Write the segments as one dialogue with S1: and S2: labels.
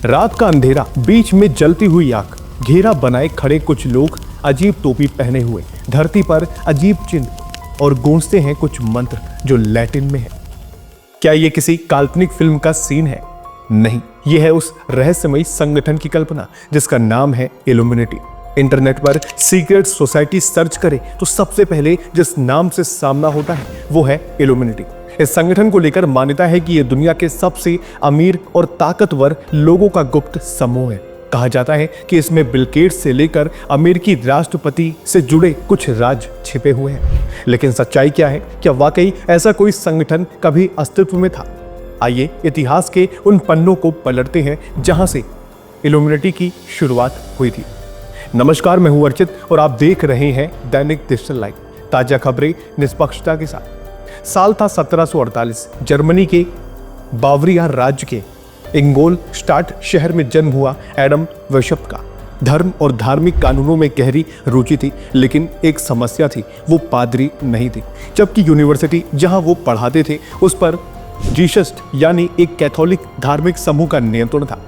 S1: रात का अंधेरा, बीच में जलती हुई आग, घेरा बनाए खड़े कुछ लोग अजीब टोपी पहने हुए, धरती पर अजीब चिन्ह और गूंजते हैं कुछ मंत्र जो लैटिन में है। क्या ये किसी काल्पनिक फिल्म का सीन है? नहीं, यह है उस रहस्यमयी संगठन की कल्पना जिसका नाम है इल्यूमिनेटी। इंटरनेट पर सीक्रेट सोसाइटी सर्च करें तो सबसे पहले जिस नाम से सामना होता है वो है इल्यूमिनेटी। इस संगठन को लेकर मान्यता है कि यह दुनिया के सबसे अमीर और ताकतवर लोगों का गुप्त समूह है। कहा जाता है कि इसमें बिल गेट्स से लेकर अमेरिकी राष्ट्रपति से जुड़े कुछ राज छिपे हुए हैं। लेकिन सच्चाई क्या है? क्या वाकई ऐसा कोई संगठन कभी अस्तित्व में था? आइए इतिहास के उन पन्नों को पलटते हैं जहां से इल्यूमिनेटी की शुरुआत हुई थी। नमस्कार, मैं हूं अर्चित और आप देख रहे हैं दैनिक डिजिटल लाइव, ताजा खबरें निष्पक्षता के साथ। साल था 1748। जर्मनी के बावरिया राज्य के इंगोलस्टाट शहर में जन्म हुआ एडम वेशप का। धर्म और धार्मिक कानूनों में गहरी रुचि थी, लेकिन एक समस्या थी, वो पादरी नहीं थे। जबकि यूनिवर्सिटी जहां वो पढ़ाते थे उस पर जीसस यानी एक कैथोलिक धार्मिक समूह का नियंत्रण था।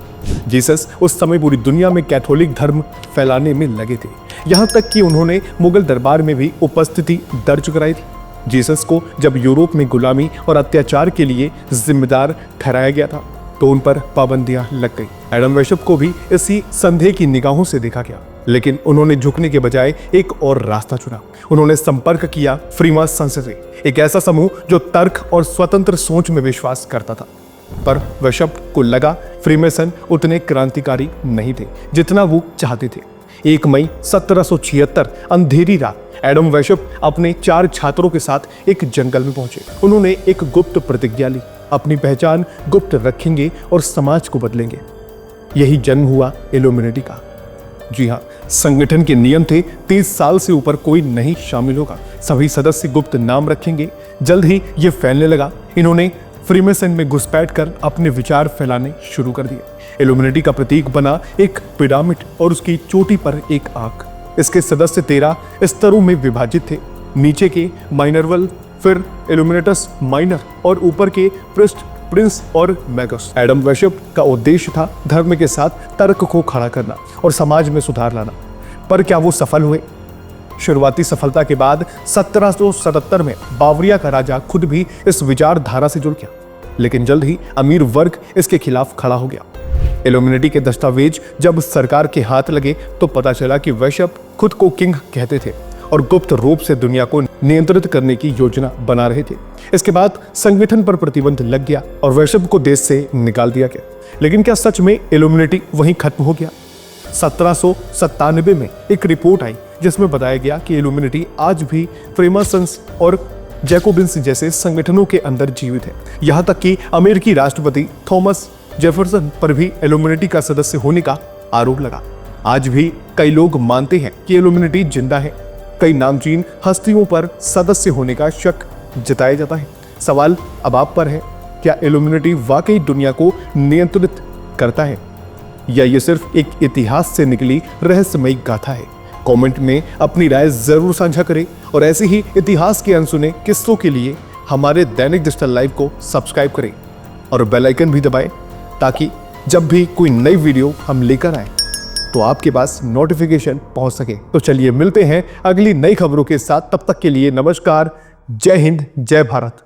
S1: जीसस उस समय पूरी दुनिया में कैथोलिक धर्म फैलाने में लगे थे, यहाँ तक कि उन्होंने मुगल दरबार में भी उपस्थिति दर्ज कराई थी। जीसस को जब यूरोप में गुलामी और अत्याचार के लिए जिम्मेदार ठहराया गया था तो उन पर पाबंदियां लग गई। एडम वेशप को भी इसी संदेह की निगाहों से देखा गया, लेकिन उन्होंने झुकने के बजाय एक और रास्ता चुना। उन्होंने संपर्क किया फ्रीमासन से, एक ऐसा समूह जो तर्क और स्वतंत्र सोच में विश्वास करता था। पर वेशप को लगा फ्रीमेसन उतने क्रांतिकारी नहीं थे जितना वो चाहते थे। 1 मई 1776 अंधेरी रात एडम वेशप अपने 4 छात्रों के साथ एक जंगल में पहुंचे। उन्होंने एक गुप्त प्रतिज्ञा ली, अपनी पहचान गुप्त रखेंगे और समाज को बदलेंगे। यही जन्म हुआ इल्यूमिनेटी का। जी हाँ, संगठन के नियम थे 30 साल से ऊपर कोई नहीं शामिल होगा, सभी सदस्य गुप्त नाम रखेंगे। जल्द ही ये फैलने लगा। इन्होंने फ्रीमेसन में घुसपैठ कर अपने विचार फैलाने शुरू कर दिए। इल्यूमिनेटी का प्रतीक बना एक पिरामिड और उसकी चोटी पर एक आंख। इसके सदस्य 13 स्तरों में विभाजित थे। नीचे के माइनरवल, फिर इल्यूमिनेटस माइनर और ऊपर के प्रिंस और मैगस। एडम वेशप का उद्देश्य था धर्म के साथ तर्क को खड़ा करना और समाज में सुधार लाना। पर क्या वो सफल हुए? शुरुआती सफलता के बाद 1777 में बावरिया का राजा खुद भी इस विचारधारा से जुड़ गया, लेकिन जल्द ही अमीर वर्ग इसके खिलाफ खड़ा हो गया। इल्यूमिनेटी के दस्तावेज जब सरकार के हाथ लगे तो पता चला कि वेशप खुद को किंग कहते थे और गुप्त रूप से दुनिया को नियंत्रित करने की योजना बना रहे थे। इसके बाद संगठन पर प्रतिबंध लग गया और वेशप को देश से निकाल दिया गया। लेकिन क्या सच में इल्यूमिनेटी वहीं खत्म हो गया? 1797 में एक रिपोर्ट आई जिसमें बताया गया कि इल्यूमिनेटी आज भी फ्रीमासन्स और जैकोबिन्स जैसे संगठनों के अंदर जीवित है। यहाँ तक कि अमेरिकी राष्ट्रपति थॉमस जेफरसन पर भी इल्यूमिनेटी का सदस्य होने का आरोप लगा। आज भी कई लोग मानते हैं कि इल्यूमिनेटी जिंदा है। कई नामचीन हस्तियों पर सदस्य होने का शक जताया जाता है। सवाल अब आप पर है, क्या इल्यूमिनेटी वाकई दुनिया को नियंत्रित करता है या ये सिर्फ एक इतिहास से निकली रहस्यमयी गाथा है? कमेंट में अपनी राय जरूर साझा करें और ऐसे ही इतिहास के अनसुने किस्सों के लिए हमारे दैनिक डिजिटल लाइव को सब्सक्राइब करें और बेल आइकन भी दबाएं ताकि जब भी कोई नई वीडियो हम लेकर आए तो आपके पास नोटिफिकेशन पहुंच सके। तो चलिए मिलते हैं अगली नई खबरों के साथ। तब तक के लिए नमस्कार, जय हिंद, जय भारत।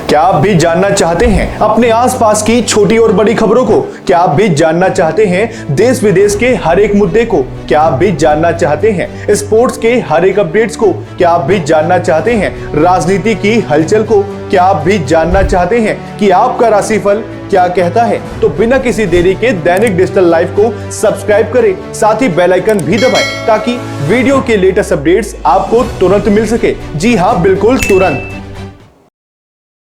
S2: क्या आप भी जानना चाहते हैं अपने आसपास की छोटी और बड़ी खबरों को? क्या आप भी जानना चाहते हैं देश विदेश के हर एक मुद्दे को? क्या आप भी जानना चाहते हैं स्पोर्ट्स के हर एक अपडेट्स को? क्या आप भी जानना चाहते हैं राजनीति की हलचल को? क्या आप भी जानना चाहते हैं कि आपका राशिफल क्या कहता है? तो बिना किसी देरी के दैनिक डिजिटल लाइव को सब्सक्राइब करें, साथ ही बेल आइकन भी दबाएं ताकि वीडियो के लेटेस्ट अपडेट्स आपको तुरंत मिल सके। जी हाँ, बिल्कुल तुरंत।